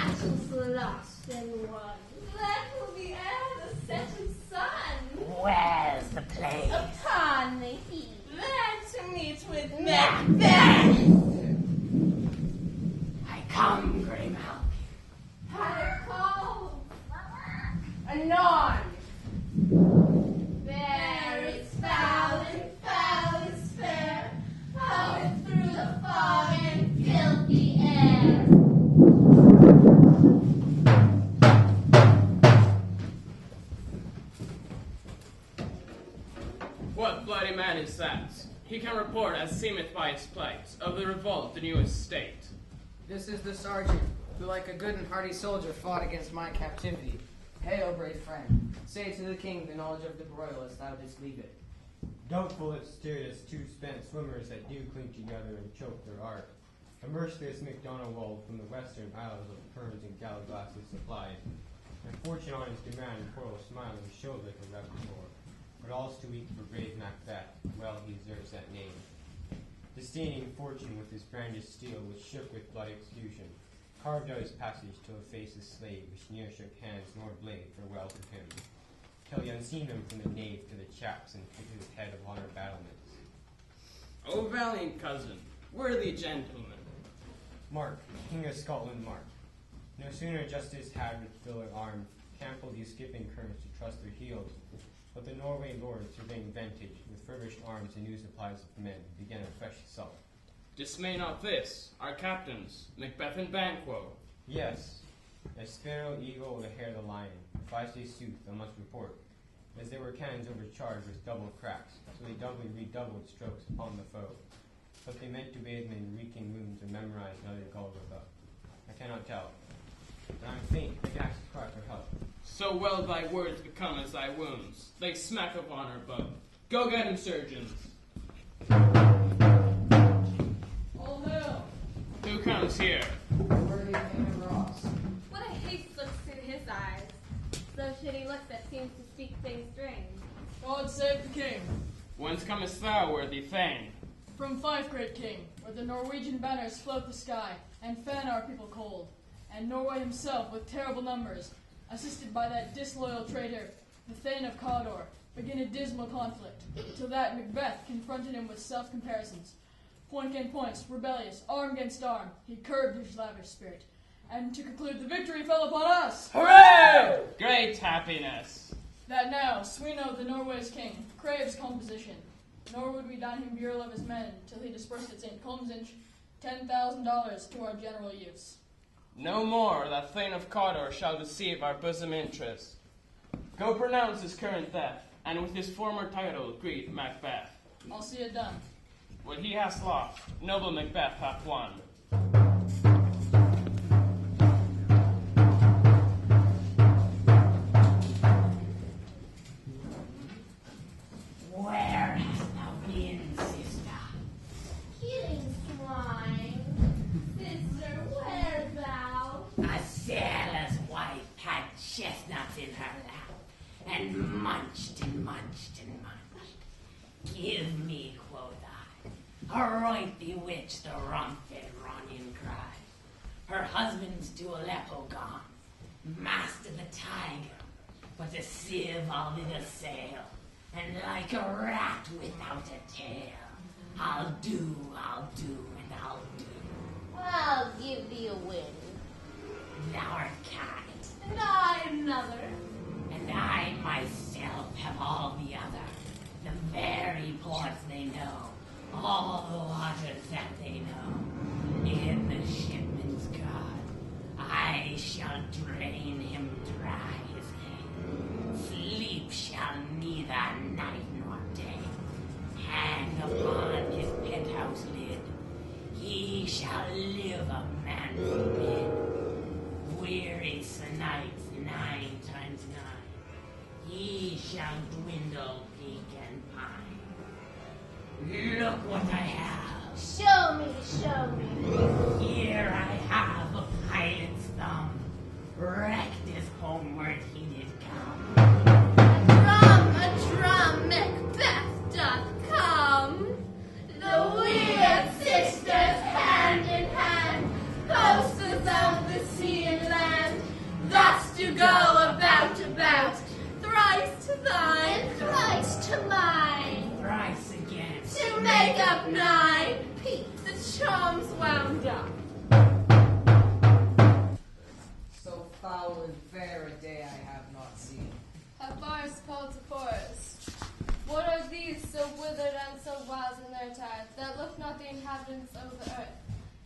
battles lost and won. That will be ere the setting sun. Where's the place? Upon the heath. There to meet with Macbeth! I come, Grey Malkin. Had it called. Anon. Fair is foul and foul is fair. Out through the fog and filthy air. What bloody man is that? He can report, as seemeth by his plight, of the revolt the new estate. This is the sergeant, who like a good and hearty soldier fought against my captivity. Hail, brave friend. Say to the king the knowledge of the broil as thou didst leave it. Doubtful it steered as two spent swimmers that do cling together and choke their art. A merciless McDonald from the western isles of Perns and Gallaglasses supplied. And fortune on his demand, Coral smiling, showed like a repertoire. But all's too weak for brave Macbeth, well he deserves that name. Disdaining fortune with his brandished steel, which shook with blood execution, carved out his passage till a faceless slave, which ne'er shook hands nor blade farewell to him, till he unseen them from the nave to the chaps and to his head of honor battlements. O valiant cousin, worthy gentleman. Mark, King of Scotland, Mark. No sooner justice had with Philip armed, campled these skipping currents to trust their heels, but the Norway lord, surveying vantage, with furbished arms and new supplies of men, began a fresh assault. Dismay not this, our captains, Macbeth and Banquo. Yes, as sparrow, eagle, the hare, the lion. If I say sooth, I must report, as they were cannons overcharged with double cracks, so they doubly redoubled strokes upon the foe. But they meant to bathe me in reeking wounds and memorize another Golgotha. I cannot tell. But I'm faint, aghast, cry for help. So well thy words become as thy wounds. They smack upon her both. Go get him, surgeons. All hail! Who comes here? Worthy King of Ross. What a haste looks through his eyes. So should he look that seems to speak things strange. God save the king. Whence comest thou, worthy Thane? From Fife, great king, where the Norwegian banners float the sky and fan our people cold, and Norway himself with terrible numbers, assisted by that disloyal traitor, the Thane of Cawdor, begin a dismal conflict, till that Macbeth confronted him with self-comparisons. Point against points, rebellious, arm against arm, he curbed his lavish spirit, and to conclude the victory fell upon us! Hooray! Great happiness. That now, Sweno, the Norway's king, craves composition, nor would we don him bureau of his men till he dispersed at St. Colmsinch $10,000 to our general use. No more that Thane of Cawdor shall deceive our bosom interest. Go pronounce his current theft, and with his former title greet Macbeth. I'll see it done. What he has lost, noble Macbeth hath won. Where hast thou been, sister? Killing swine. Sister, where thou? A sailor's wife had chestnuts in her lap, and munched and munched and munched. Give me, quoth I, a right bewitched the rump-fed Ronian cried. Her husband's to Aleppo gone, master the tiger, but a sieve all in a sail, and like a rat without a tail. I'll do, and I'll do. I'll give thee a win. Thou art kind, And I another. and I myself have all the other. The very ports they know, all the waters that they know. In the shipman's guard, I shall drain him dry his head. Sleep shall neither night nor day hang upon his penthouse lid. He shall live a man's bed. Weary nights 9 times 9. He shall dwindle peak and pine. Look what I have. Show me. Here I have a pilot's thumb. Wrecked as homeward he did come. A drum, Macbeth doth come. The weird sisters hand in hand, hostess of the sea and land. At 9, peak, the charms wound up. So foul and fair a day I have not seen. A forest called to forest. What are these so withered and so wild in their attire, that look not the inhabitants of the earth?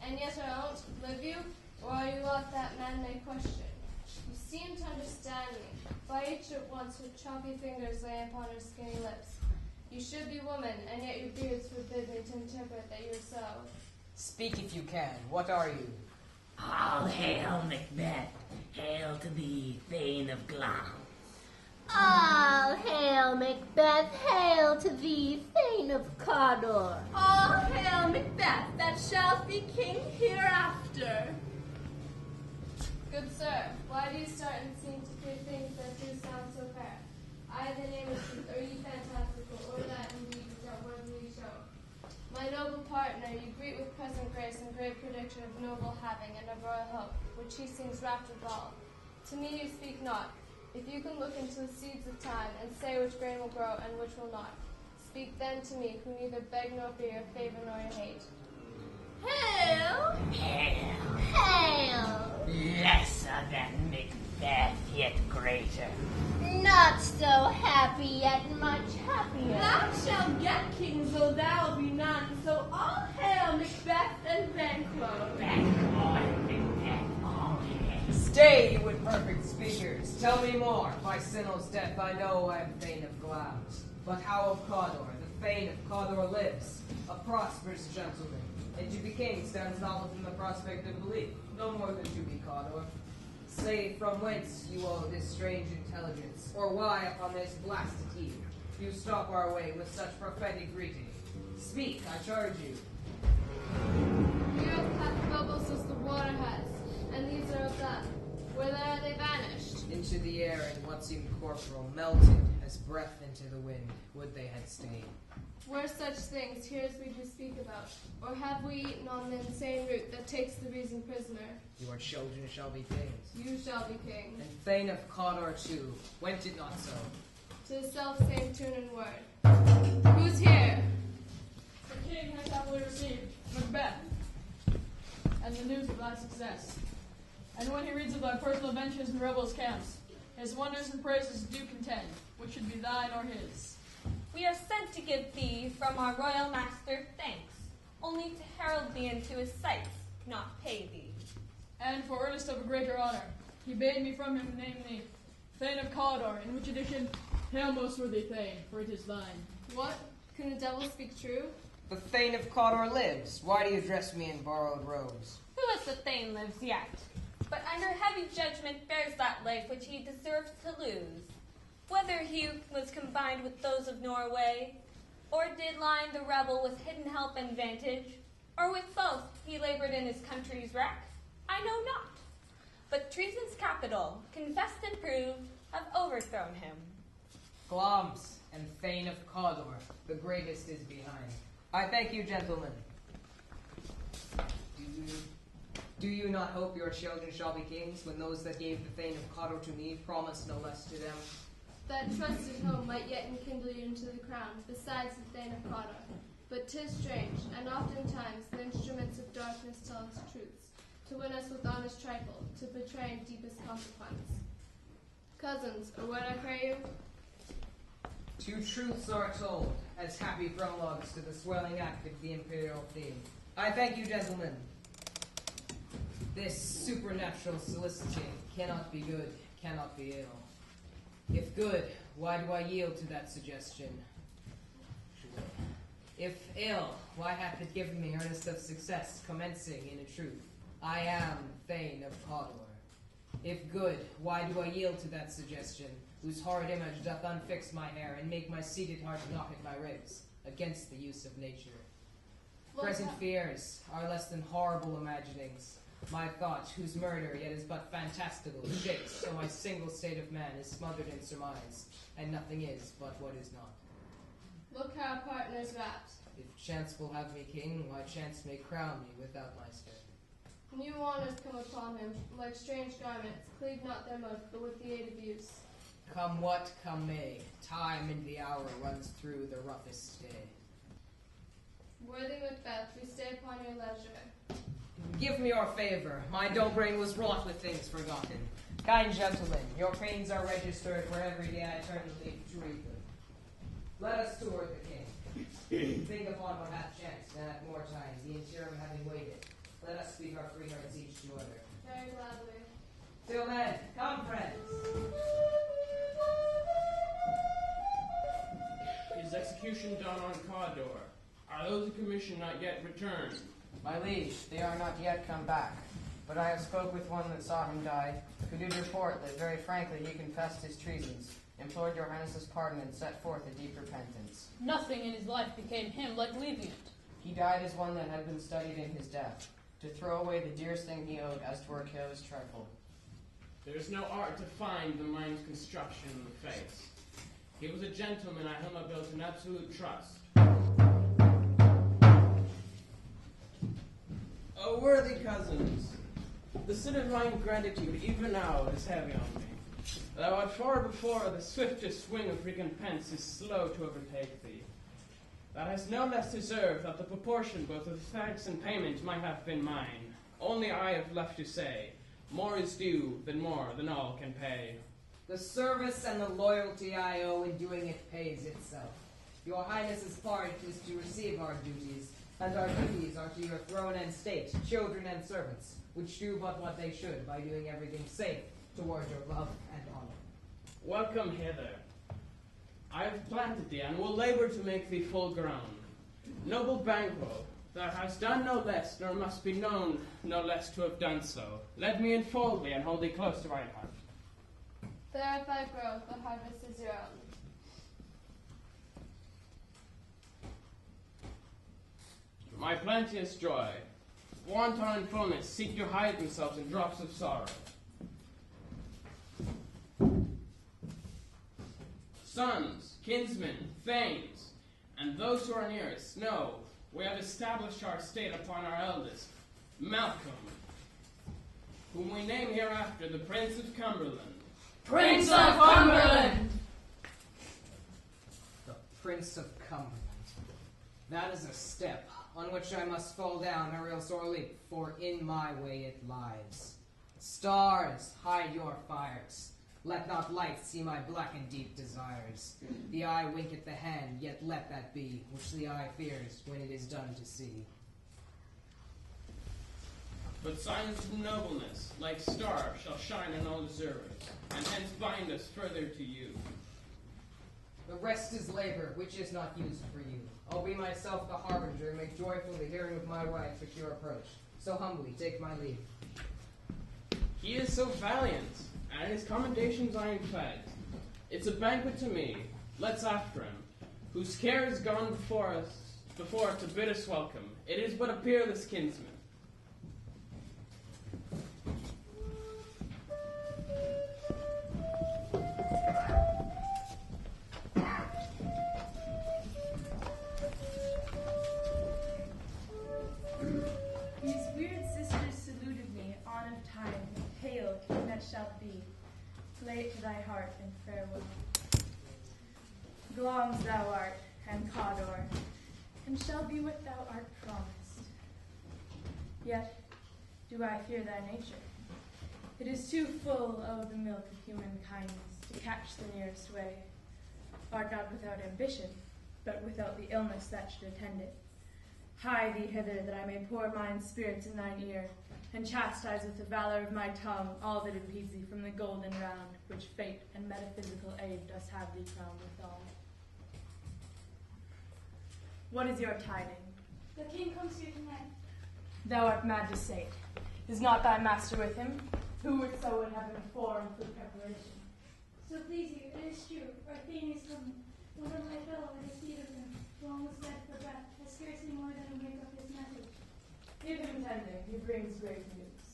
And yet around, live you, or are you aught that man may question? You seem to understand me, by each at once her chalky fingers lay upon her skinny lips. You should be woman, and yet your beards forbid me to interpret that you are so. Speak if you can. What are you? All hail Macbeth, hail to thee, Thane of Glam. All hail Macbeth, hail to thee, Thane of Cawdor. All hail Macbeth, that shalt be king hereafter. Good sir, why do you start and seem to hear things that do sound so fair? I the name of truth, are you fantastical, or that indeed is that worthily show? My noble partner, you greet with present grace and great prediction of noble having and of royal hope, which he sings rapt withal. To me you speak not. If you can look into the seeds of time and say which grain will grow and which will not, speak then to me, who neither beg nor fear your favor nor your hate. Hail! Hail, Hail! lesser than Macbeth, yet greater. Not so happy, yet much happier. Thou shalt get kings, though thou be none. So all hail Macbeth and Banquo. Banquo and Macbeth, all hail. Stay, you imperfect speakers. Tell me more. By Sinel's death I know I am Thane of Glamis. But how of Cawdor? The Thane of Cawdor lives, a prosperous gentleman. And to be king stands not within the prospect of belief, no more than to be Cawdor. Say from whence you owe this strange intelligence, or why upon this blasted eve you stop our way with such prophetic greeting. Speak, I charge you. The earth hath bubbles as the water has, and these are of them. Whither are they vanished? Into the air, and what seemed corporal melted as breath into the wind. Would they had stayed. Were such things here as we do speak about, or have we eaten on the insane root that takes the reason prisoner? Your children shall be kings. You shall be king. And Thane of Cawdor too. Went it not so? To the self-same tune and word. Who's here? The king has happily received Macbeth and the news of thy success. And when he reads of thy personal adventures in rebels' camps, his wonders and praises do contend, which should be thine or his. We are sent to give thee from our royal master thanks, only to herald thee into his sights, not pay thee. And for earnest of a greater honor, he bade me from him name thee Thane of Cawdor, in which edition, hail most worthy Thane, for it is thine. What? Can the devil speak true? The Thane of Cawdor lives. Why do you dress me in borrowed robes? Who as the Thane lives yet, but under heavy judgment bears that life which he deserves to lose. Whether he was combined with those of Norway, or did line the rebel with hidden help and vantage, or with both he labored in his country's wreck, I know not. But treason's capital, confessed and proved, have overthrown him. Glamis and Thane of Cawdor, the greatest is behind. I thank you, gentlemen. Do you not hope your children shall be kings, when those that gave the Thane of Cawdor to me promised no less to them? That trusted home might yet enkindle you into the crown, besides the Thane of Cawdor. But 'tis strange, and oftentimes the instruments of darkness tell us truths, to win us with honest trifle, to betray in deepest consequence. Cousins, or what I pray you? Two truths are told, as happy prologues to the swelling act of the imperial theme. I thank you, gentlemen. This supernatural soliciting cannot be good, cannot be ill. If good, why do I yield to that suggestion? If ill, why hath it given me earnest of success, commencing in a truth? I am Thane of Cawdor. If good, why do I yield to that suggestion, whose horrid image doth unfix my hair, and make my seated heart knock at my ribs, against the use of nature? Present fears are less than horrible imaginings. My thought, whose murder yet is but fantastical, shakes, so my single state of man is smothered in surmise, and nothing is but what is not. Look how our partner's wrapped. If chance will have me king, why chance may crown me without my stead. New honors come upon him, like strange garments, cleave not their mode, but with the aid of use. Come what come may, time and the hour runs through the roughest day. Worthy Macbeth, we stay upon your leisure. Give me your favor. My dull brain was wrought with things forgotten. Kind gentlemen, your pains are registered where every day I turn the leaf to read them. Let us toward the king. Think upon what hath chanced, and at more times, the interim having waited. Let us speak our free hearts each to other. Very gladly. Till then, come, friends. Is execution done on Cawdor? Are those in commission not yet returned? My liege, they are not yet come back. But I have spoke with one that saw him die, who did report that very frankly he confessed his treasons, implored your highness's pardon, and set forth a deep repentance. Nothing in his life became him like leaving it. He died as one that had been studied in his death, to throw away the dearest thing he owed as twere Kyo's trifle. There is no art to find the mind's construction in the face. He was a gentleman on whom I built an absolute trust. Oh, worthy cousins, the sin of my ingratitude even now is heavy on me. Thou art far before the swiftest swing of recompense is slow to overtake thee. Thou hast no less deserved that the proportion both of thanks and payment might have been mine. Only I have left to say, more is due than more than all can pay. The service and the loyalty I owe in doing it pays itself. Your highness's part is to receive our duties, and our duties are to your throne and state, children and servants, which do but what they should by doing everything safe toward your love and honor. Welcome hither. I have planted thee and will labor to make thee full grown. Noble Banquo, thou hast done no less, nor must be known no less to have done so. Let me enfold thee and hold thee close to mine heart. There at thy growth, the harvest is your own. My plenteous joy, wanton and fullness seek to hide themselves in drops of sorrow. Sons, kinsmen, thanes, and those who are nearest, know we have established our state upon our eldest, Malcolm, whom we name hereafter the Prince of Cumberland. Prince of Cumberland! The Prince of Cumberland. That is a step on which I must fall down or else o'erleap, for in my way it lies. Stars, hide your fires. Let not light see my black and deep desires. The eye winketh the hand, yet let that be, which the eye fears when it is done to see. But signs of nobleness, like stars, shall shine on all deservers, and hence bind us further to you. The rest is labor, which is not used for you. I'll be myself the harbinger, and make joyful the hearing of my wife at your approach. So humbly take my leave. He is so valiant, and in his commendations I am fed. It's a banquet to me, let's after him, whose care is gone before to bid us welcome. It is but a peerless kinsman. These weird sisters saluted me on of time, hail, king that shalt be. Lay it to thy heart and farewell. Glamis thou art, and Cawdor, and shall be what thou art promised. Yet do I fear thy nature. It is too full of the milk of human kindness to catch the nearest way. Art not without ambition, but without the illness that should attend it. Hie thee hither, that I may pour mine spirits in thine ear, and chastise with the valor of my tongue all that impedes thee from the golden round, which fate and metaphysical aid does have thee crowned withal. What is your tiding? The king comes here tonight. Thou art mad to say it. Is not thy master with him? Who would so would have informed for preparation? So please you, it is true. Our thane is coming. One of my fellow at the feet of him, who almost died for breath, has scarcely more than a wink of his message. Give him tender, he brings great news.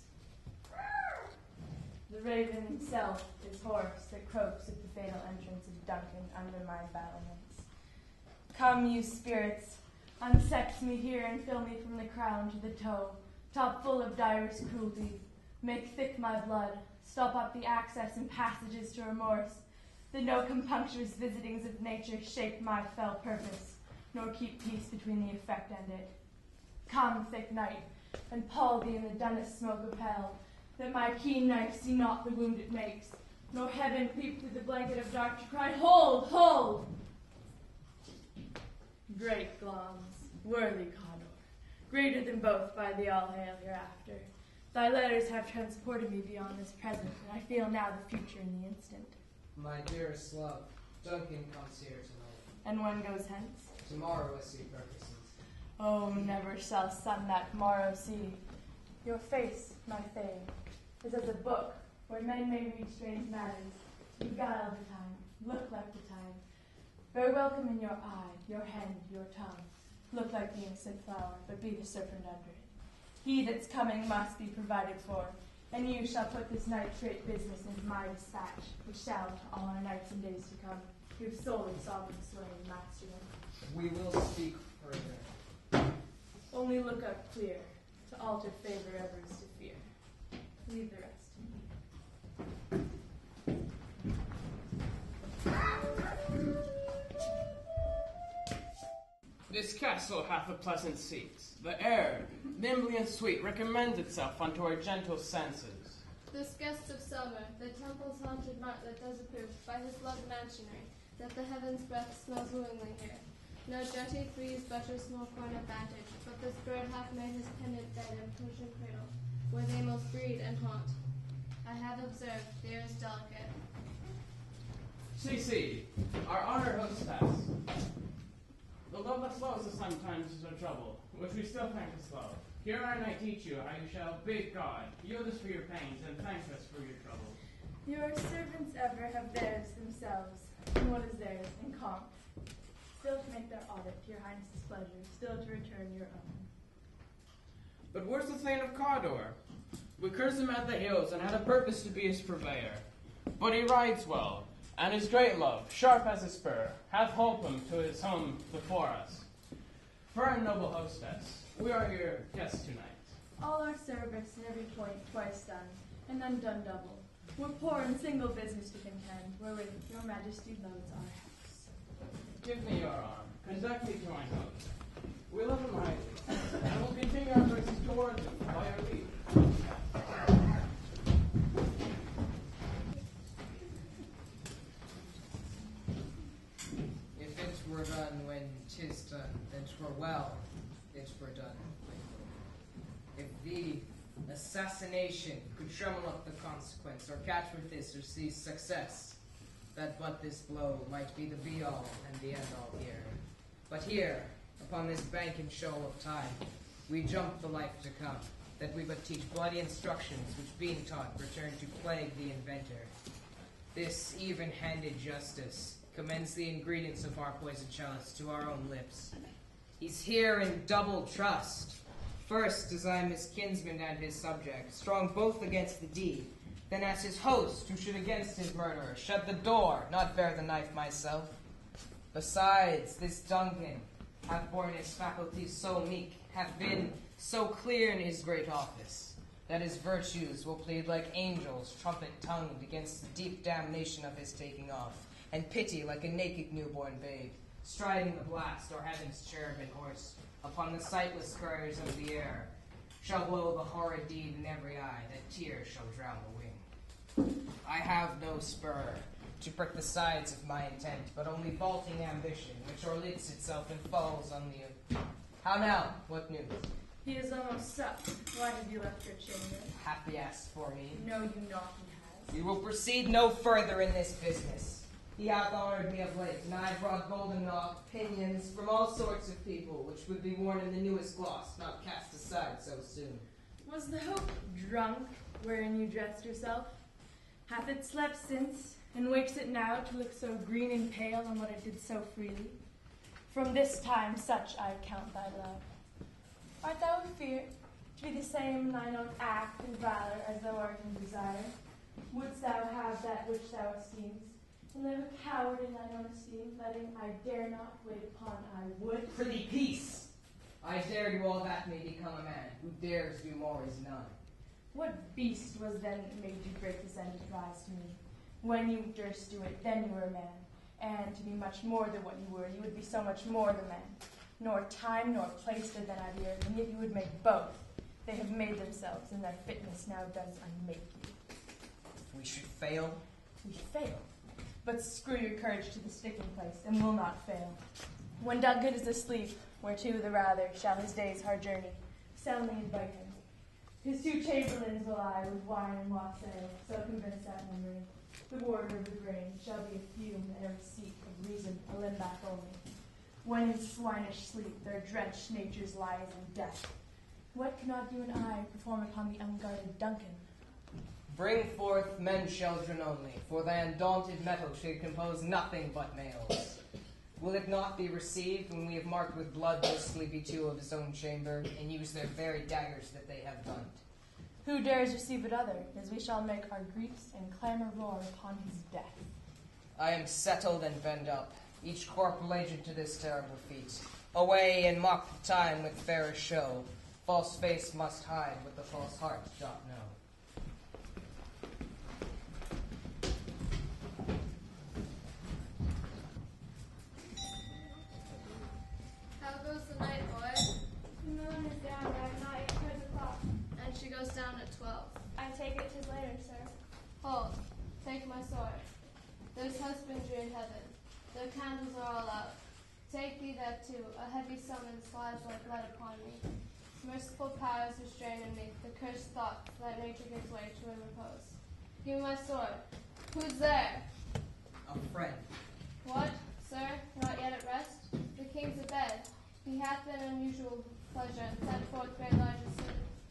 The raven himself is hoarse that croaks at the fatal entrance of Duncan under my battlements. Come, you spirits, unsex me here and fill me from the crown to the toe, top full of direst cruelty. Make thick my blood, stop up the access and passages to remorse, that no compunctious visitings of nature shape my fell purpose. nor keep peace between the effect and it. Come, thick night, and pall thee in the dunnest smoke of hell, that my keen knife see not the wound it makes, nor heaven peep through the blanket of dark to cry, Hold, hold! Great Glamis, worthy Cawdor, greater than both by the all-hail hereafter. Thy letters have transported me beyond this present, and I feel now the future in the instant. My dearest love, Duncan comes here tonight. And one goes hence? Tomorrow with sea purposes. Oh, never shall sun that morrow see. Your face, my fame, is as a book where men may read strange matters, beguile the time, look like the time. Very welcome in your eye, your hand, your tongue. Look like the innocent flower, but be the serpent under it. He that's coming must be provided for, and you shall put this night's great business into my dispatch, which shall, to all our nights and days to come, give solely sovereign sway and mastery. We will speak further. Only look up clear, to alter favor ever is to fear. Leave the rest to me. This castle hath a pleasant seat. The air, nimbly and sweet, recommends itself unto our gentle senses. This guest of summer, the temple's haunted mart that does approve, by his loved mansionry, that the heaven's breath smells wooingly here. No jetty freeze butters nor foreign advantage, but this bird hath made his pendant bed and Persian cradle, where they most breed and haunt. I have observed the air is delicate. See, our honored hostess. The love that flows is sometimes a trouble, which we still thank us love. Here and I teach you how you shall bid God, yield us for your pains, and thank us for your troubles. Your servants ever have theirs themselves, and what is theirs in comp. Still to make their audit to your highness's pleasure, still to return your own. But where's the Thane of Cawdor? We cursed him at the hills, and had a purpose to be his purveyor. But he rides well, and his great love, sharp as a spur, hath holpen to his home before us. Fair and noble hostess, we are your guests tonight. All our service in every point twice done, and undone double. We're poor and single business to contend, wherewith your majesty loads our house. Give me your arm. Conduct me to my host. We love him highly, and will continue our verses towards him by your leave. If it were done when 'tis done, then 'twere well, it were done. If the assassination could tremble up the consequence, or catch with this or seize success, that but this blow might be the be-all and the end-all here. But here, upon this bank and shoal of time, we jump the life to come, that we but teach bloody instructions which being taught return to plague the inventor. This even-handed justice commends the ingredients of our poison chalice to our own lips. He's here in double trust. First, as I am his kinsman and his subject, strong both against the deed, then as his host, who should against his murderer shut the door, not bear the knife myself. Besides, this Duncan hath borne his faculties so meek, hath been so clear in his great office, that his virtues will plead like angels, trumpet-tongued, against the deep damnation of his taking off, and pity like a naked newborn babe, striding the blast, or heaven's cherubim horse, upon the sightless couriers of the air, shall blow the horrid deed in every eye, that tears shall drown the wing. I have no spur to prick the sides of my intent, but only vaulting ambition, which o'erleaps itself and falls on the earth. How now? What news? He is almost supped. Why have you left your chamber? Hath he asked for me? No, you not he has. We will proceed no further in this business. He hath honored me of late, and I have brought golden pinions from all sorts of people, which would be worn in the newest gloss, not cast aside so soon. Was the hope drunk wherein you dressed yourself? Hath it slept since, and wakes it now to look so green and pale on what it did so freely? From this time such I count thy love. Art thou feared to be the same in thine own act and valor as thou art in desire? Wouldst thou have that which thou esteemest, and live a coward in thine own esteem, letting I dare not wait upon I would? Prithee, peace! I dare do all that may become a man, who dares do more is none. What beast was then that made you break this enterprise to me? When you durst do it, then you were a man. and to be much more than what you were, you would be so much more than man. Nor time nor place did then I the earth, and yet you would make both. They have made themselves, and their fitness now does unmake you. We should fail. We fail. But screw your courage to the sticking place, and will not fail. When Duncan is asleep, whereto the rather shall his day's hard journey soundly invite him. His 2 chamberlains will I with wine and wassail, so convince that memory. The warder of the brain shall be a fume and a receipt of reason, a limb back only. When in swinish sleep their drenched natures lies in death, what cannot you and I perform upon the unguarded Duncan? Bring forth men children only, for thy undaunted metal should compose nothing but males. Will it not be received when we have marked with blood those sleepy 2 of his own chamber, and use their very daggers that they have done? Who dares receive it other, as we shall make our griefs and clamor roar upon his death? I am settled and bend up, each corporal agent to this terrible feat. Away and mock the time with fairer show. False face must hide what the false heart doth know. How goes the night, boy? The moon is down, but I have not yet heard the clock. And she goes down at 12. I take it 'tis later, sir. Hold, take my sword. There's husbandry in heaven. The candles are all out. Take thee that too. A heavy summons slides like lead upon me. Merciful powers restrain in me the cursed thoughts that nature gives way to in repose. Give me my sword. Who's there? A friend. What, sir? Not yet at rest? The king's abed. He hath an unusual pleasure and sent forth great largesse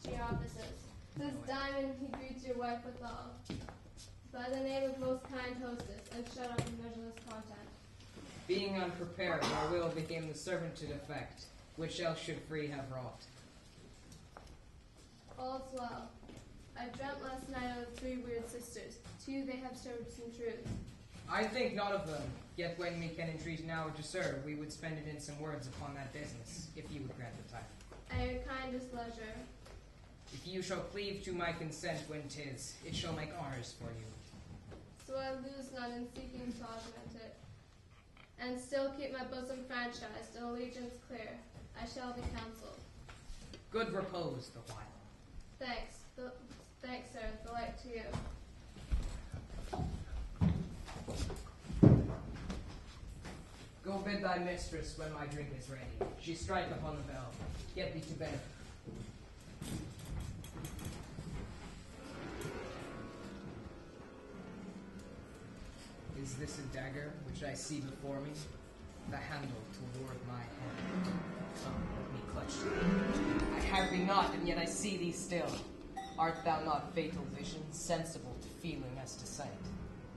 to your offices. This diamond he greets your wife withal. By the name of most kind hostess, and shut up in measureless content. Being unprepared, our will became the servant to defect, which else should free have wrought? All's well. I dreamt last night of 3 weird sisters. To you they have served some truth. I think not of them, yet when we can entreat an hour to serve, we would spend it in some words upon that business, if you would grant the time. At your kindest leisure. If you shall cleave to my consent when 'tis, it shall make honors for you. So I lose none in seeking to augment it. And still keep my bosom franchised and allegiance clear. I shall be counseled. Good repose the while. Thanks. Thanks, sir. The like to you. Go bid thy mistress when my drink is ready. She strike upon the bell. Get thee to bed. Is this a dagger which I see before me? The handle toward my head. Come, let me clutch thee. I have thee not, and yet I see thee still. Art thou not fatal vision, sensible to feeling as to sight?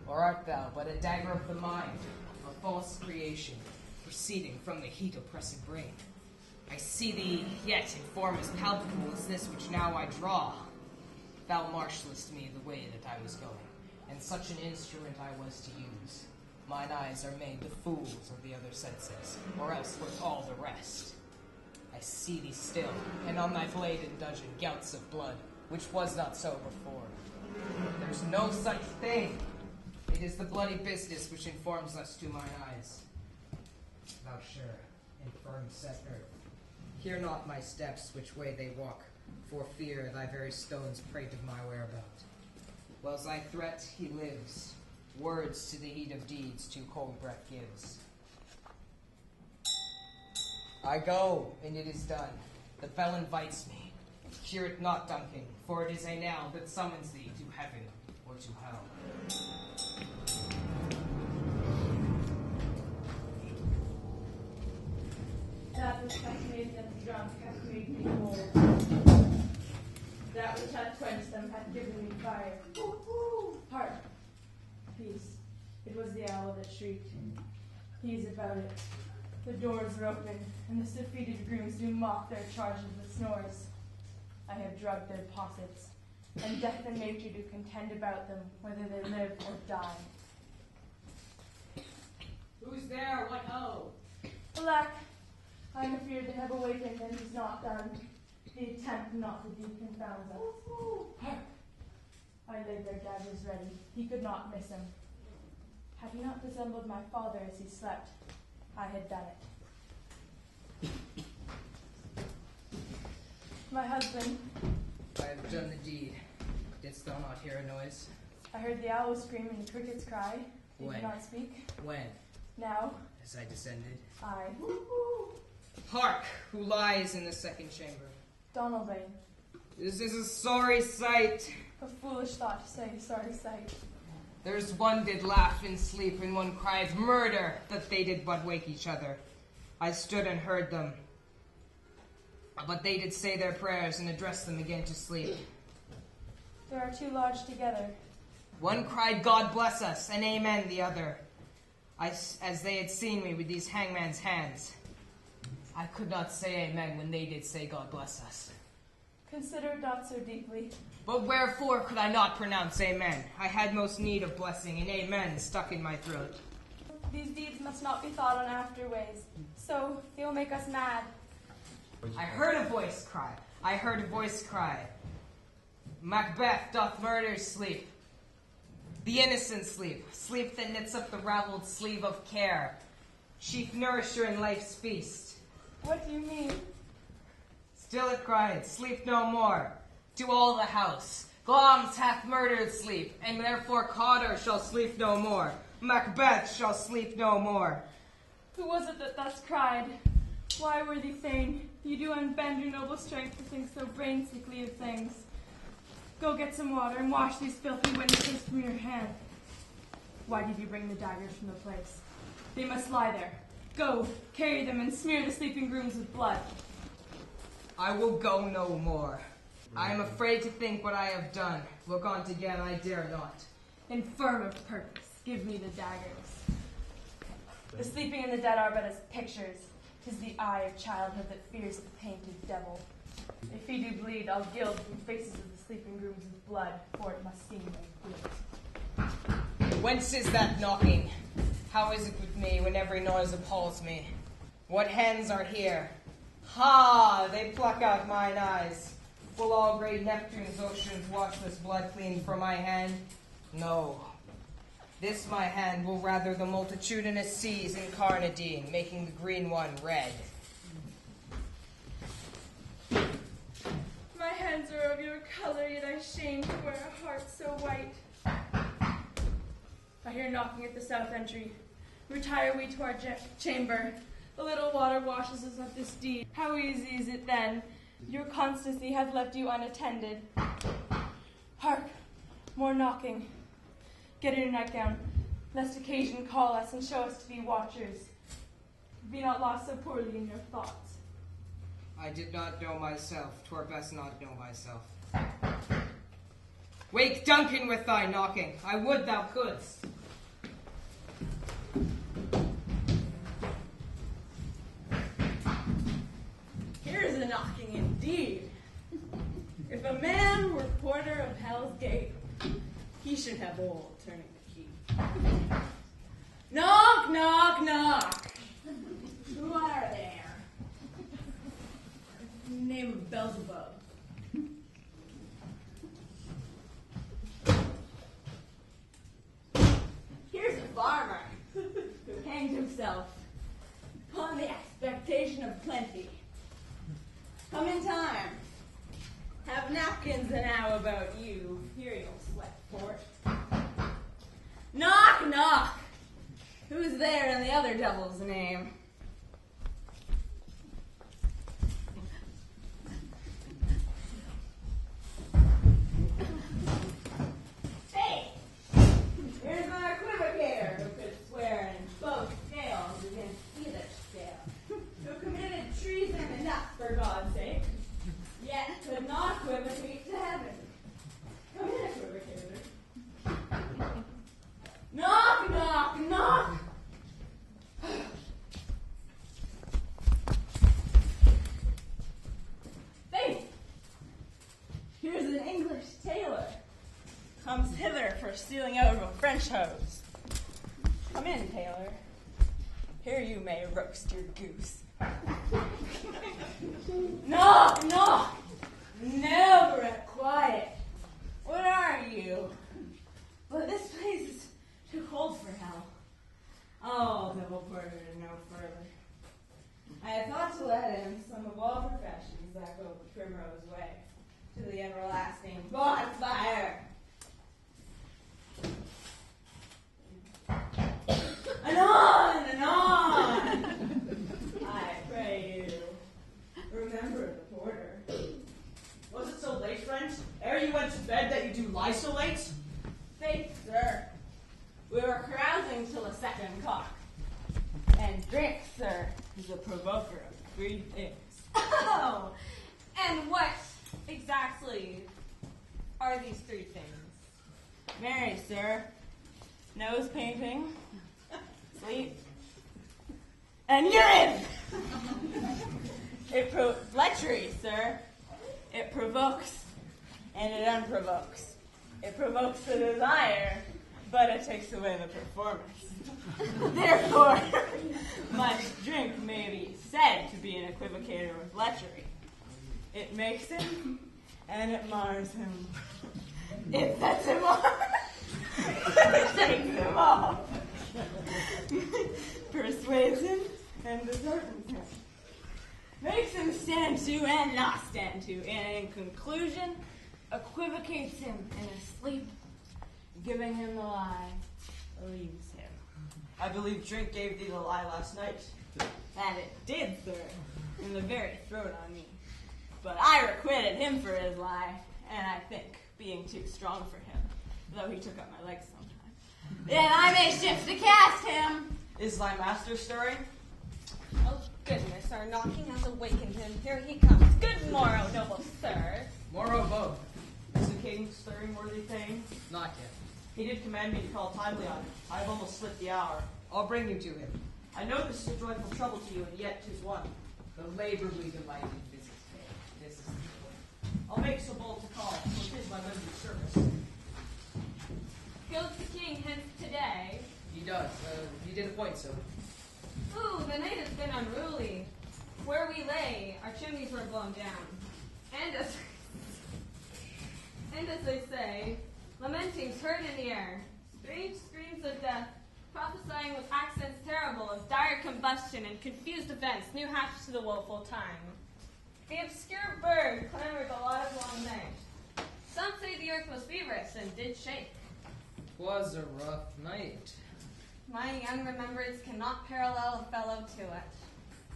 Or art thou but a dagger of the mind, a false creation, proceeding from the heat oppressive brain? I see thee yet in form as palpable as this which now I draw. Thou marshalest me the way that I was going, and such an instrument I was to use. Mine eyes are made the fools of the other senses, or else with all the rest. I see thee still, and on thy blade in dudgeon gouts of blood, which was not so before. There's no such thing. It is the bloody business which informs us to mine eyes. Thou sure, in firm set earth, hear not my steps which way they walk, for fear thy very stones prate of my whereabout. Whilst I threat, he lives. Words to the heat of deeds too cold breath gives. I go, and it is done. The bell invites me. Hear it not, Duncan, for it is a knell that summons thee to heaven or to hell. That which hath made them drunk hath made me bold. That which hath quenched them hath given me fire. Hark! Peace. It was the owl that shrieked. He is about it. The doors are open, and the defeated grooms do mock their charges with snores. I have drugged their possets, and death and nature do contend about them, whether they live or die. Who's there? What ho? Alack! I am afeard they have awakened, and 'tis not done. The attempt not to do confounds us. Hark! I laid their daggers ready. He could not miss him. Had he not resembled my father as he slept, I had done it. My husband, I have done the deed. Didst thou not hear a noise? I heard the owl scream and the crickets cry. They When? did not speak. When? Now, As I descended. I, Hark! Who lies in the second chamber? Donalbain, This is a sorry sight. a foolish thought to say, sorry sight. There's one did laugh in sleep, and one cried murder, that they did but wake each other. I stood and heard them. But they did say their prayers and address them again to sleep. There are two lodged together. One cried, God bless us, and amen the other. As they had seen me with these hangman's hands. I could not say amen when they did say God bless us. Consider it not so deeply. But wherefore could I not pronounce amen? I had most need of blessing, and amen stuck in my throat. These deeds must not be thought on afterways, so they will make us mad. I heard a voice cry. I heard a voice cry. Macbeth doth murder sleep. The innocent sleep. Sleep that knits up the raveled sleeve of care. Chief nourisher in life's feast. What do you mean? Still it cried, sleep no more. To all the house. Glamis hath murdered sleep, and therefore Cawdor shall sleep no more. Macbeth shall sleep no more. Who was it that thus cried? Why, worthy Thane, you do unbend your noble strength to think so brain-sickly of things. Go get some water and wash these filthy witnesses from your hand. Why did you bring the daggers from the place? They must lie there. Go, carry them and smear the sleeping grooms with blood. I will go no more. I am afraid to think what I have done. Look on again, I dare not. Infirm of purpose, give me the daggers. The sleeping and the dead are but as pictures. 'Tis the eye of childhood that fears the painted devil. If he do bleed, I'll gild the faces of the sleeping grooms with blood, for it must seem like guilt. Whence is that knocking? How is it with me when every noise appalls me? What hands are here? Ha! They pluck out mine eyes. Will all great Neptune's oceans wash this blood clean from my hand? No. This my hand will rather the multitudinous seas incarnadine, making the green one red. My hands are of your color, yet I shame to wear a heart so white. I hear knocking at the south entry. Retire we to our chamber. A little water washes us of this deed. How easy is it then? Your constancy hath left you unattended. Hark, more knocking. Get in your nightgown, lest occasion call us and show us to be watchers. Be not lost so poorly in your thoughts. I did not know myself, 'twere best not know myself. Wake Duncan with thy knocking, I would thou couldst. Here's a knocking indeed. If a man were porter of Hell's Gate, he should have old turning the key. Knock, knock, knock. Who are there? Name of Beelzebub. Here's a farmer who hanged himself upon the expectation of plenty. Come in time. Have napkins enow about you. Here you'll sweat for it. Knock, knock. Who's there in the other devil's name? Hey! Here's an equivocator who could swear in both scales against either scale. Who committed treason enough for God's sake, yet could not equivocate to heaven. Come in, equivocator. Knock, knock, knock! Faith! Here's an English tailor. Comes hither for stealing out of a French hose. Come in, tailor. Here you may roast your goose. Knock, knock! Never at quiet. What are you? But this place is too cold for hell. much bed that you do lie so late? Faith, sir. We were carousing till the second cock. And drink, sir, is a provoker of 3 things. Oh, and what exactly are these 3 things? Mary, sir. Nose painting. Sleep. And urine! Lechery, sir. It provokes and it unprovokes. It provokes the desire, but it takes away the performance. Therefore, much drink may be said to be an equivocator with lechery. It makes him, and it mars him. It sets him off. It takes him off. Persuades him, and disheartens him. Makes him stand to and not stand to, and in conclusion, equivocates him in his sleep, giving him the lie, leaves him. I believe drink gave thee the lie last night. And it did, sir, in the very throat on me. But I requited him for his lie, and I think, being too strong for him, though he took up my legs sometimes, then I may shift to cast him. Is thy master stirring? Oh, goodness, our knocking has awakened him. Here he comes. Good morrow, noble sir. Morrow both. Is the king stirring, worthy thane? Not yet. He did command me to call timely on him. I have almost slipped the hour. I'll bring you to him. I know this is a joyful trouble to you, and yet 'tis one. The labor we delight in visits day. This is the way. I'll make so bold to call, for 'tis my limited service. Goes the king hence today? He does. He did appoint so. Ooh, the night has been unruly. Where we lay, our chimneys were blown down. And as they say, lamentings heard in the air, strange screams of death, prophesying with accents terrible of dire combustion and confused events new hatched to the woeful time. The obscure bird clamored the livelong night. Some say the earth was feverish and did shake. 'Twas a rough night. My young remembrance cannot parallel a fellow to it.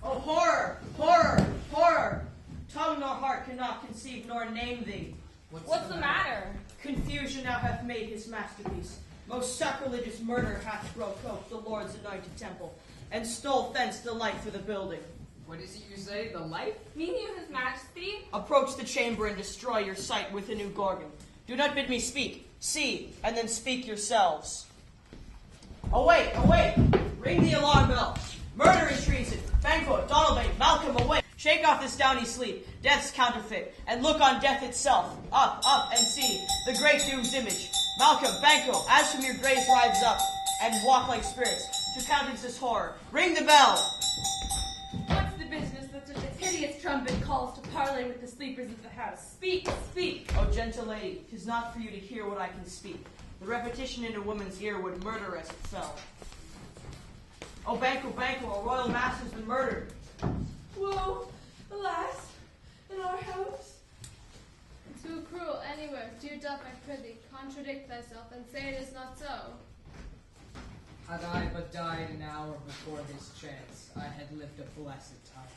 Oh, horror! Horror! Horror! Tongue nor heart cannot conceive nor name thee. What's the matter? Confusion now hath made his masterpiece. Most sacrilegious murder hath broke ope the Lord's anointed temple, and stole thence the light for the building. What is it you say? The life? Mean you his majesty? Approach the chamber and destroy your sight with a new gorgon. Do not bid me speak. See, and then speak yourselves. Awake, awake! Ring the alarm bell. Murder is treason. Banquo, Donalbain, Malcolm, awake! Shake off this downy sleep, death's counterfeit, and look on death itself. Up, up, and see the great doom's image. Malcolm, Banquo, as from your graves rise up, and walk like spirits, to countenance this horror. Ring the bell! What's the business that such a hideous trumpet calls to parley with the sleepers of the house? Speak, speak! O gentle lady, 'tis not for you to hear what I can speak. The repetition in a woman's ear would murder as it fell. O Banquo, Banquo, a royal master's been murdered. Woe, alas, in our house. Too cruel anywhere, too doth I prithee, contradict thyself, and say it is not so. Had I but died an hour before this chance, I had lived a blessed time.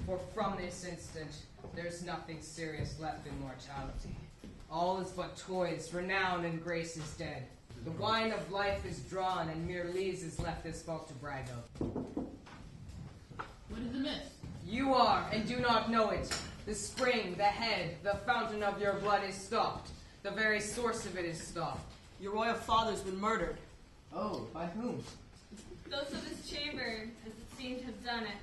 For from this instant, there's nothing serious left in mortality. All is but toys, renown and grace is dead. The wine of life is drawn, and mere lees is left this folk to brag of. What is amiss? You are, and do not know it. The spring, the head, the fountain of your blood is stopped. The very source of it is stopped. Your royal father's been murdered. Oh, by whom? Those of his chamber, as it seemed, have done it.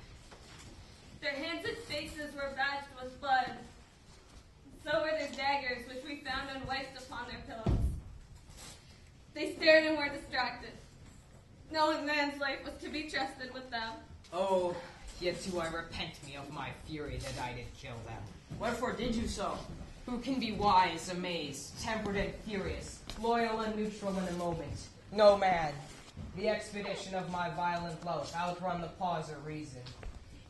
Their hands and faces were badged with blood. So were their daggers, which we found unwiped upon their pillows. They stared and were distracted. No man's life was to be trusted with them. Oh, yet do I repent me of my fury that I did kill them. Wherefore did you so? Who can be wise, amazed, tempered and furious, loyal and neutral in a moment? No man. The expedition of my violent love outrun the pause of reason.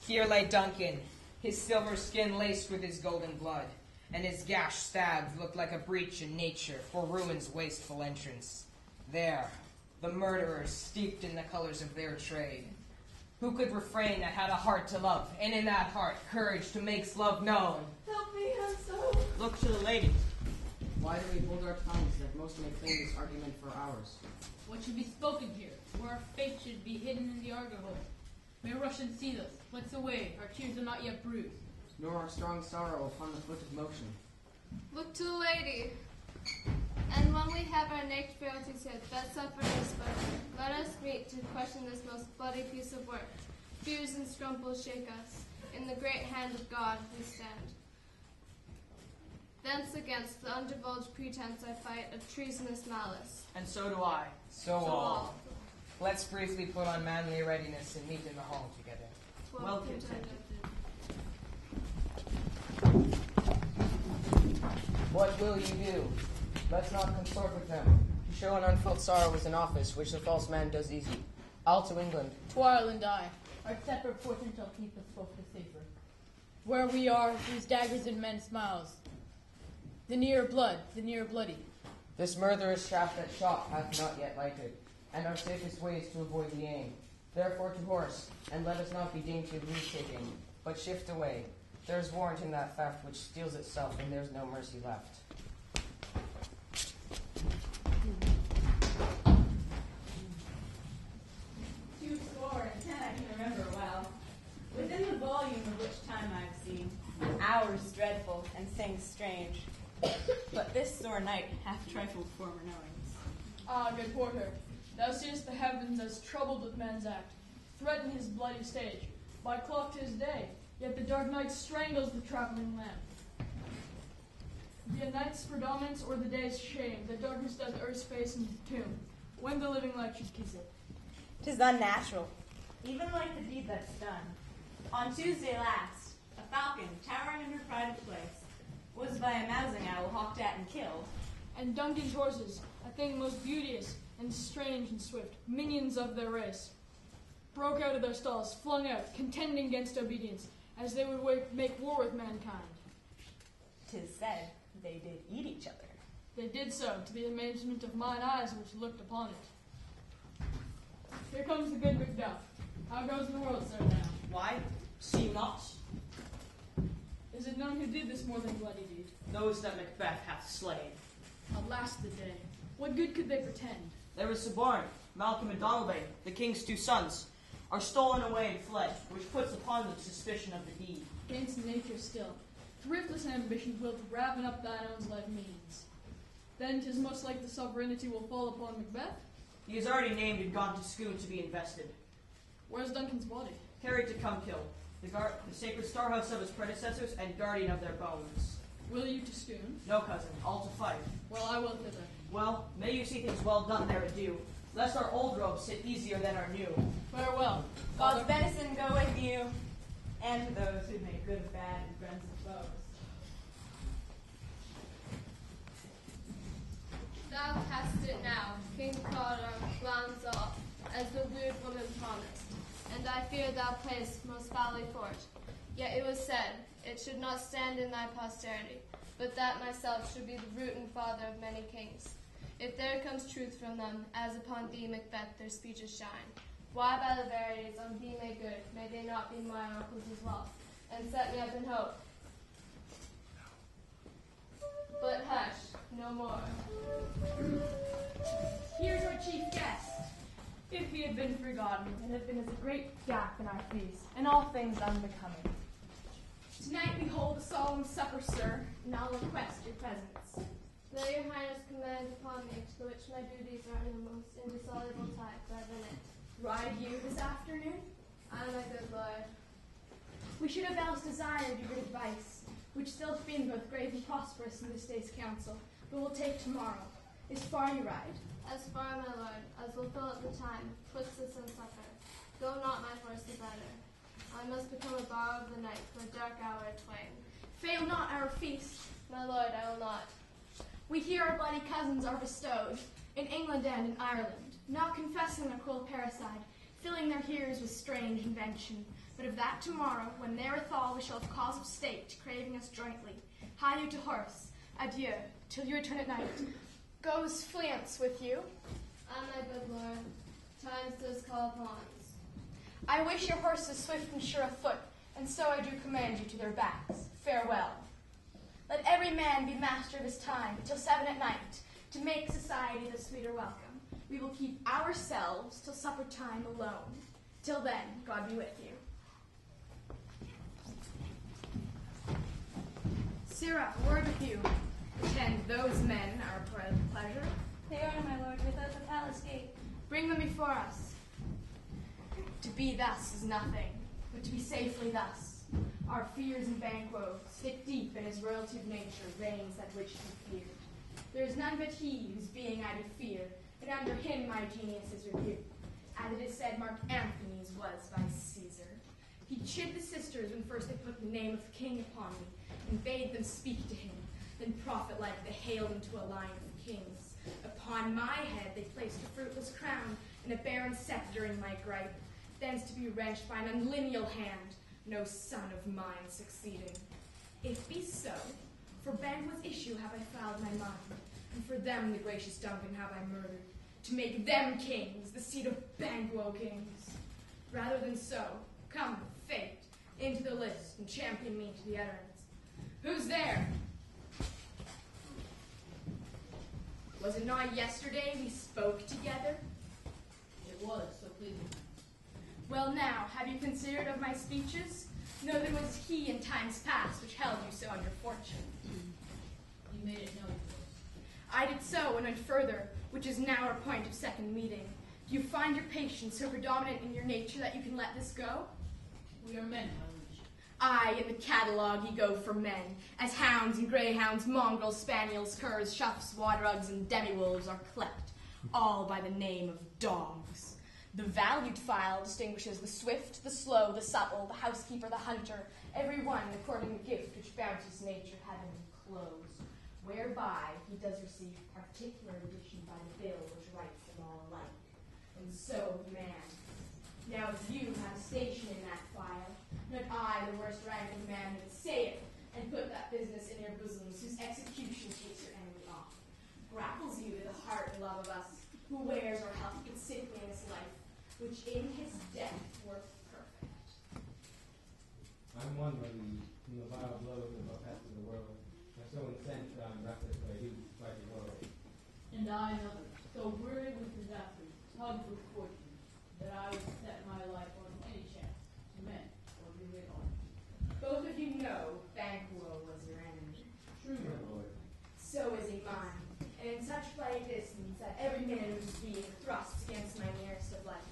Here lay Duncan, his silver skin laced with his golden blood, and his gashed stabs looked like a breach in nature for ruin's wasteful entrance. There, the murderers steeped in the colors of their trade. Who could refrain that had a heart to love, and in that heart courage to make love known? Help me, I'm so... Look to the lady. Why do we hold our tongues that most may claim this argument for ours? What should be spoken here? Where our fate should be hidden in the Argo-hole. May Russians see us. Let's away. Our tears are not yet bruised. Nor our strong sorrow upon the foot of motion. Look to the lady. And when we have our naked frailties hid, that suffering is spoken, let us meet to question this most bloody piece of work. Fears and scruples shake us. In the great hand of God we stand. Thence against the undivulged pretense I fight of treasonous malice. And so do I. So all. Let's briefly put on manly readiness and meet in the hall together. Well contended. What will you do? Let's not consort with them. To show an unfelt sorrow is an office which the false man does easy. I'll to England. To Ireland I. Our separate fortune shall keep us both the safer. Where we are, these daggers in men's mouths. The near blood, the near bloody. This murderous shaft that shot hath not yet lighted, and our safest way is to avoid the aim. Therefore to horse, and let us not be dainty of leave-taking, but shift away. There is warrant in that theft which steals itself, and there's no mercy left. 210 I can remember well. Within the volume of which time I've seen, hours dreadful and things strange. But this sore night hath trifled former knowings. Ah, good porter, thou seest the heavens as troubled with men's act, threaten his bloody stage. By clock 'tis day, yet the dark night strangles the traveling lamp. Be a night's predominance or the day's shame, that darkness does earth's face into tomb, when the living light should kiss it. 'Tis unnatural, even like the deed that's done. On Tuesday last, a falcon, towering in her pride of place, was by a mousing owl hawked at and killed. And Duncan's horses, a thing most beauteous and strange and swift, minions of their race, broke out of their stalls, flung out, contending against obedience, as they would make war with mankind. 'Tis said they did eat each other. They did so, to the amazement of mine eyes which looked upon it. Here comes the good Macbeth. How goes the world, sir, now? Why? See not. Is it known who did this more than bloody deed? Those that Macbeth hath slain. Alas the day. What good could they pretend? There is Suborn, Malcolm and Donalbain, the king's two sons, are stolen away and fled, which puts upon them suspicion of the deed. Against nature still. Thriftless ambition will to raven up thine own life means. Then 'tis most like the sovereignty will fall upon Macbeth. He is already named and gone to Scone to be invested. Where's Duncan's body? Carried to Cumkill, the sacred storehouse of his predecessors and guardian of their bones. Will you to Scone? No, cousin, all to fight. Well, I will thither. Well, may you see things well done there ado, lest our old robes sit easier than our new. Farewell. God's benison go with you, and to those who make good of bad and friends of foes. Thou hast it now, King Cawdor glance off, as the weird woman promised, and I fear thou playest most foully for it. Yet it was said, it should not stand in thy posterity, but that myself should be the root and father of many kings. If there comes truth from them, as upon thee, Macbeth, their speeches shine. Why by the verities on thee may good, may they not be my oracles as well, and set me up in hope. But hush, no more. Here's our chief guest. If he had been forgotten, it had been as a great gap in our feast, and all things unbecoming. Tonight we hold a solemn supper, sir, and I'll request your presence. May your highness command upon me, to which my duties are in the most indissoluble tie forever knit. Ride you this afternoon? Aye, my good lord. We should have else desired your good advice, which still been both grave and prosperous in this day's council, but will take tomorrow. Is far you ride? As far, my lord, as will fill up the time, twixt us and supper. Go not my horse the better. I must become a borrow of the night for a dark hour twain. Fail not our feast. My lord, I will not. We hear our bloody cousins are bestowed, in England and in Ireland, not confessing their cruel parricide, filling their hearers with strange invention. But of that tomorrow, when therewithal we shall have cause of state, craving us jointly. Hie you to horse. Adieu, till you return at night. Goes Fleance with you? Aye, my good lord. Times does call upon us. I wish your horses swift and sure of foot, and so I do command you to their backs. Farewell. Let every man be master of his time till 7 at night, to make society the sweeter welcome. We will keep ourselves till supper time alone. Till then, God be with you. Sirrah, a word with you. Attend those men our pleasure. They are, my lord, without the palace gate. Bring them before us. To be thus is nothing, but to be safely thus. Our fears and Banquo stick deep in his royalty of nature, veins that which he feared. There is none but he whose being I did fear, and under him my genius is revered. As it is said, Mark Antony's was by Caesar. He chid the sisters when first they put the name of king upon me, and bade them speak to him. Then prophet-like they hailed him to a line of kings. Upon my head they placed a fruitless crown, and a barren scepter in my gripe, thence to be wrenched by an unlineal hand, no son of mine succeeding. If be so, for Banquo's issue have I fouled my mind, and for them the gracious Duncan have I murdered, to make them kings, the seed of Banquo kings. Rather than so, come, fate, into the list, and champion me to the utterance. Who's there? Was it not yesterday we spoke together? It was, so please. Well now, have you considered of my speeches? No, there was he in times past which held you so under fortune. You made it known to us. I did so and went further, which is now our point of second meeting. Do you find your patience so predominant in your nature that you can let this go? We are men, my liege. Aye, in the catalogue ye go for men, as hounds and greyhounds, mongrels, spaniels, curs, shuffs, waterrugs, and demi-wolves are clept, all by the name of dogs. The valued file distinguishes the swift, the slow, the supple, the housekeeper, the hunter, every one according to gift which bounteous nature had him enclosed, whereby he does receive particular addition by the bill which writes them all alike. And so man. Now as you have a station in that file, not I, the worst rank of man, that say it, and put that business in your bosoms, whose execution takes your enemy off, grapples you to the heart and love of us, who wears or health but sickly in his life, which in his death were perfect. I'm one, my liege, from the vile blows of the pest of the world, and so incensed that I'm reckless what I do to fight the world. And I another, so weary with disaster, tugged with fortune, that I would set my life on any chance, to men or be rid on. Both of you know Banquo was your enemy. True, my lord. So is he mine, and in such flight distance that every minute of his being thrusts against my nearest of life.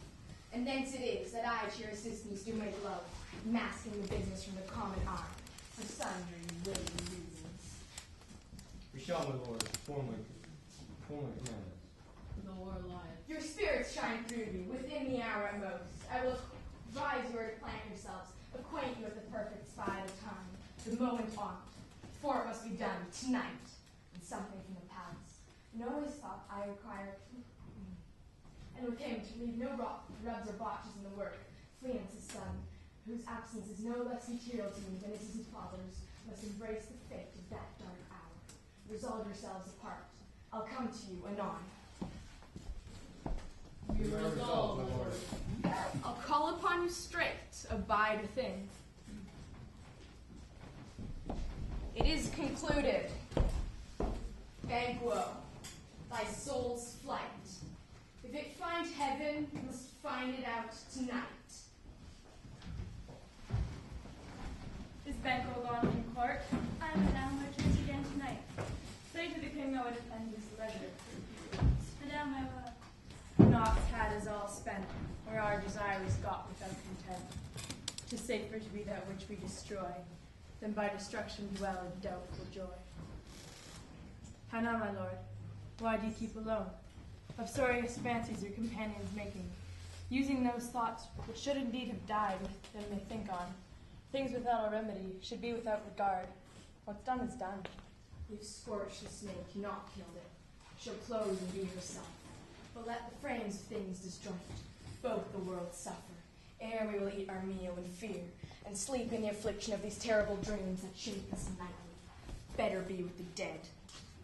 And thence it is that I to your assistance do my love, masking the business from the common eye, for sundry willing reasons. We shall, my lord, perform my commandments. The war lieth. Your spirits shine through me, within the hour at most. I will advise you to plant yourselves, acquaint you with the perfect spy of the time, the moment on, for it must be done tonight, and something from the palace. No always thought I required, and with him to leave no rubs or botches in the work, Fleance his son, whose absence is no less material to me than it is his father's, must embrace the fate of that dark hour. Resolve yourselves apart. I'll come to you anon. We resolve, my lord. I'll call upon you straight, abide within. It is concluded. Banquo, thy soul's flight. If it find heaven, you must find it out tonight. Is Banquo gone from court? I am now merchant again tonight. Say to the king I would attend his leisure. Madame, I will. Naught's had is all spent, where our desire is got without content. 'Tis safer to be that which we destroy, than by destruction dwell in doubtful joy. How now, my lord? Why do you keep alone? Of sorriest fancies your companions making, using those thoughts which should indeed have died than they think on. Things without a remedy should be without regard. What's done is done. You've scorched the snake, not killed it. She'll close and be herself. But let the frames of things disjoint. Both the worlds suffer, ere we will eat our meal in fear, and sleep in the affliction of these terrible dreams that shape us nightly. Better be with the dead,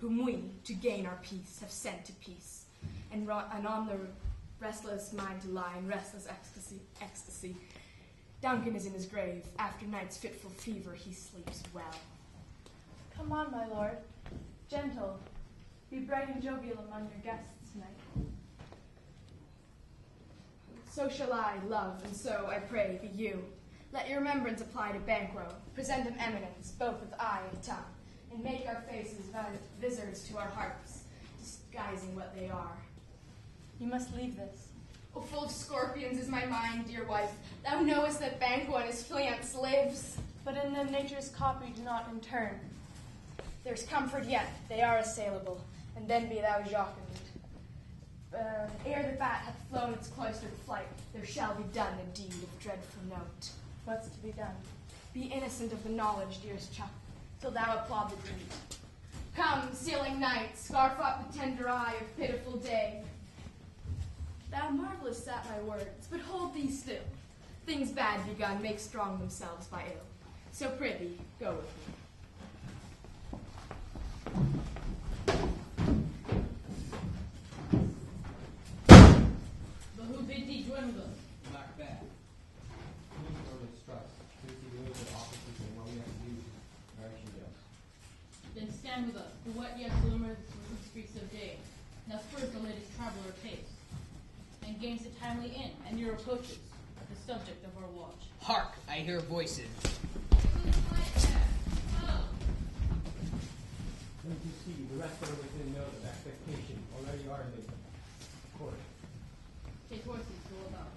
whom we, to gain our peace, have sent to peace, and on the restless mind to lie in restless ecstasy. Duncan is in his grave. After night's fitful fever, he sleeps well. Come on, my lord. Gentle. Be bright and jovial among your guests tonight. So shall I, love, and so, I pray, be you. Let your remembrance apply to Banquo. Present them eminence, both with eye and tongue, and make our faces visitors to our hearts, disguising what they are. You must leave this. Oh, full of scorpions is my mind, dear wife. Thou knowest that Banquo and his fiance lives. But in them nature's copy do not in turn. There's comfort yet, they are assailable, and then be thou jocund. Ere the bat hath flown its cloistered flight, there shall be done a deed of dreadful note. What's to be done? Be innocent of the knowledge, dearest Chuck, till thou applaud the deed. Come, sealing night, scarf up the tender eye of pitiful day. Thou marvelest at my words, but hold thee still. Things bad begun make strong themselves by ill. So prithee, go with me. But who bid thee join with us? Macbeth. Please don't mistrust. Since he knows the officers and what we have to do, direction us. Then stand with us, for what yet glimmers through the streets of day. Now spurs the latest traveler pace, and gains the timely in, and your approaches, the subject of our watch. Hark, I hear voices. Don't you see, the rest are within note of expectation, already are in the court. Take horses, go about.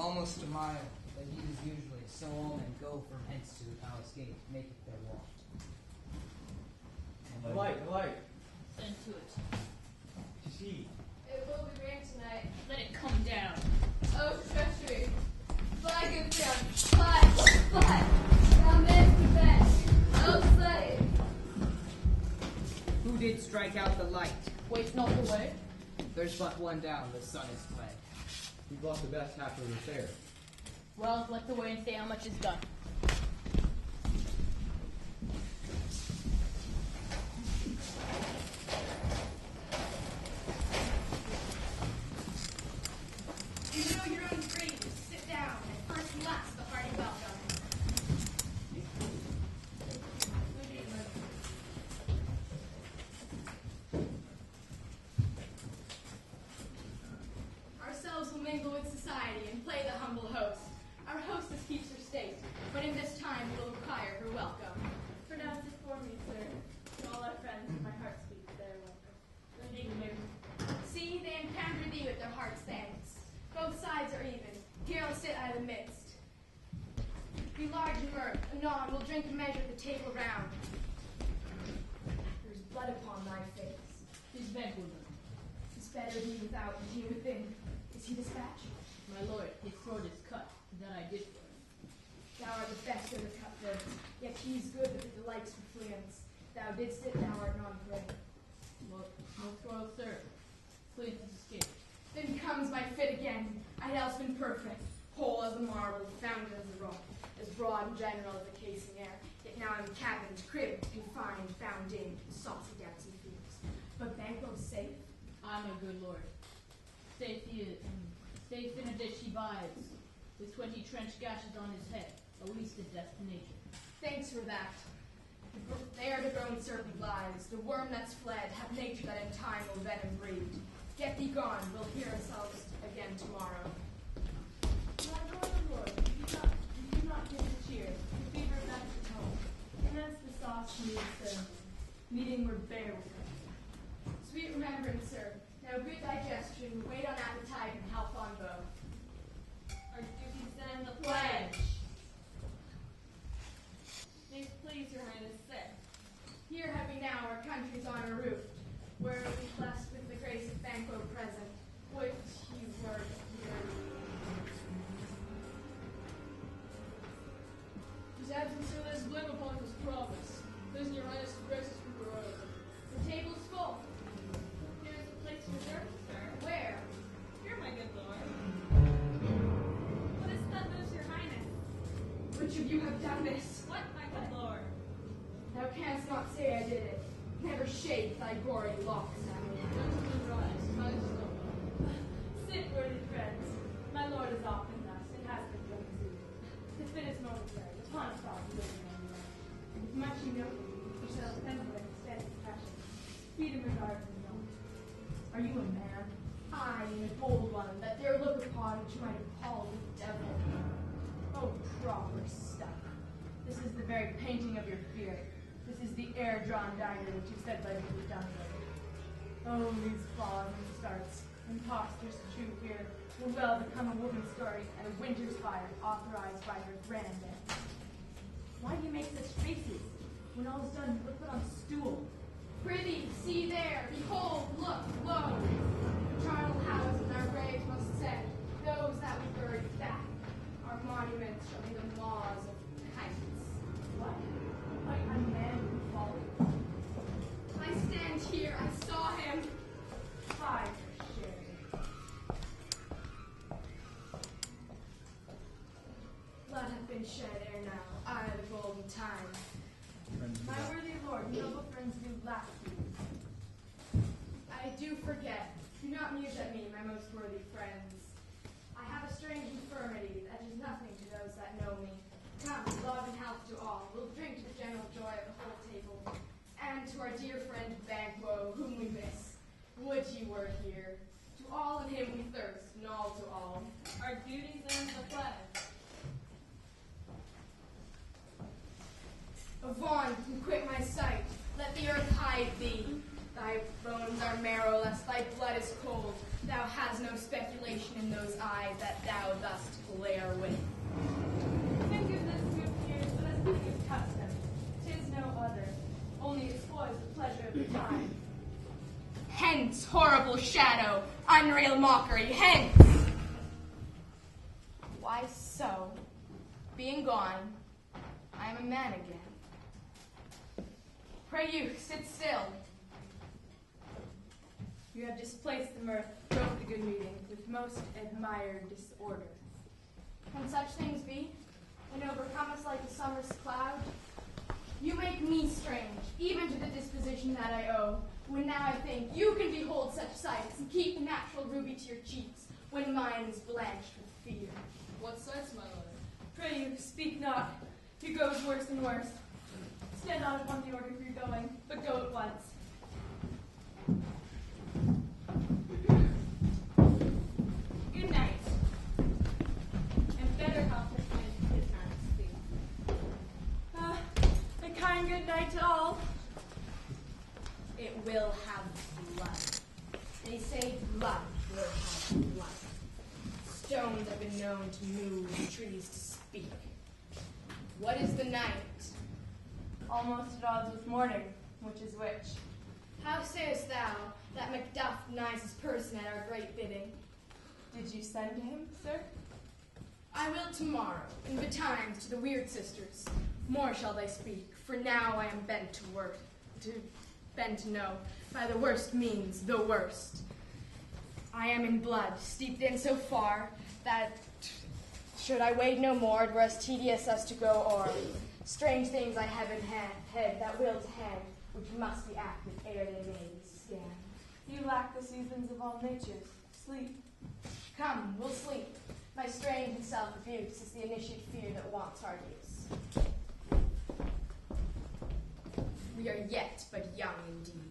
Almost a mile, but he is usually, so all men go from hence to the palace gate, make it their walk. The light. Send to it. To see. It will be rain tonight. Let it come down. Oh, treachery. Fly, good friend. Fly. Thou mayest be bent. Oh, slave. Who did strike out the light? Wait not the way. There's but one down, the sun is fled. We bought the best half of the fair. Well, let the way and say how much is done. You know your own grave. Sit down, and first and last, the hearty welcome. Ourselves will mingle with society and play the humble host. Our hostess keeps her state, but in this time we'll require her welcome. Pronounce it for me, sir. To all our friends, my heart speaks their welcome. See, they encounter thee with their heart's thanks. Both sides are even. Here I'll sit out of the midst. Be large in mirth. Anon we'll drink a measure at the table round. There's blood upon thy face. Tis Banquo. It's better he without and he within. Is he dispatched? My lord, his sword is cut. That I did for him. Thou art the best of the cutthroats, yet he's good with the delights of fleance. Thou didst it, thou art not prey. Most royal sir, Cleance is escaped. Then comes my fit again. I had else been perfect, whole as the marble, founded as the rock, as broad and general as the casing air. Yet now I'm cabined, cribbed, confined, bound in saucy depths and fields. But Banquo's safe. I, my good lord. Safe he is, safe in a ditch he bides, with 20 trench gashes on his head, the least of death to nature. Thanks for that. There the grown serpent lies, the worm that's fled, hath nature that in time will venom breed. Get thee gone, we'll hear ourselves again tomorrow. My lord, do not give the cheer. The fever back at home. Commence the sauce mead ceremony. Meeting were bare with us. Sweet remembrance, sir. Now good digestion, wait on appetite, and health on both. Our duties then the pledge. May it please your highness sit. Here have we now our country's honor roofed, where we blessed with the grace of Banquo present, which you were here. His absence still has blame upon his promise. Please your highness to grace us with royalty. The table's full. Here is a place reserved, sir. Where? Here, my good lord. What is that news, your highness? Which of you have done this? What, my good lord? Thou canst not say I did it. Never shake thy gory locks at me. Sit, worthy friends. My lord is often thus. It has been from his youth. The fit is momentary. Upon a thought, living on the land. With much humility, We shall assemble Are you a man? I am a bold one, that dare look upon which might appall the devil. Oh, proper stuff. This is the very painting of your fear. This is the air-drawn dagger which you said by me was done with. Oh, these flaws and starts, impostors true here, will well become a woman's story and a winter's fire authorized by her granddad. Why do you make such faces? When all is done, you look put on a stool. Prithee, see there, behold, look, lo! Charnel houses our graves must set, those that we buried back. Our monuments shall be the maws of kites. What? Quite unmanly folly. I stand here, I saw him. Fie for shame. Blood hath been shed ere now, I the golden time. My worthy lord, noble friends do laugh you. I do forget. Do not muse at me, my most worthy friends. I have a strange infirmity that is nothing to those that know me. Come, love and health to all. We'll drink to the general joy of the whole table. And to our dear friend Banquo, whom we miss. Would he were here. To all in him we thirst, and all to all. Our duties are in the pledge. Avaunt and quit my sight. Let the earth hide thee. Thy bones are marrow, lest thy blood is cold. Thou hast no speculation in those eyes that thou dost glare with. Think of this, good peers, but as being his custom. 'Tis no other. Only it spoils the pleasure of the time. Hence, horrible shadow, unreal mockery, hence! Why so? Being gone, I am a man again. Pray you, sit still. You have displaced the mirth, broke the good meeting, with most admired disorder. Can such things be, and overcome us like a summer's cloud? You make me strange, even to the disposition that I owe, when now I think you can behold such sights and keep the natural ruby to your cheeks, when mine is blanched with fear. What sights, my lord? Pray you, speak not. He goes worse and worse. Stand not upon the order for your going, but go at once. Good night. And better health to find his majesty. A kind good night to all. It will have blood. They say blood will have blood. Stones have been known to move and trees to speak. What is the night? Almost at odds with morning, which is which? How sayest thou that Macbeth denies his person at our great bidding? Did you send to him, sir? I will tomorrow, and betimes to the Weird Sisters. More shall they speak, for now I am bent to know, by the worst means, the worst. I am in blood, steeped in so far, that should I wait no more, it were as tedious as to go o'er. Strange things I have in head, that will to hand, which must be acted ere they may be scanned. You lack the seasons of all natures. Sleep. Come, we'll sleep. My strange and self-abuse is the initiate fear that wants our use. We are yet but young indeed.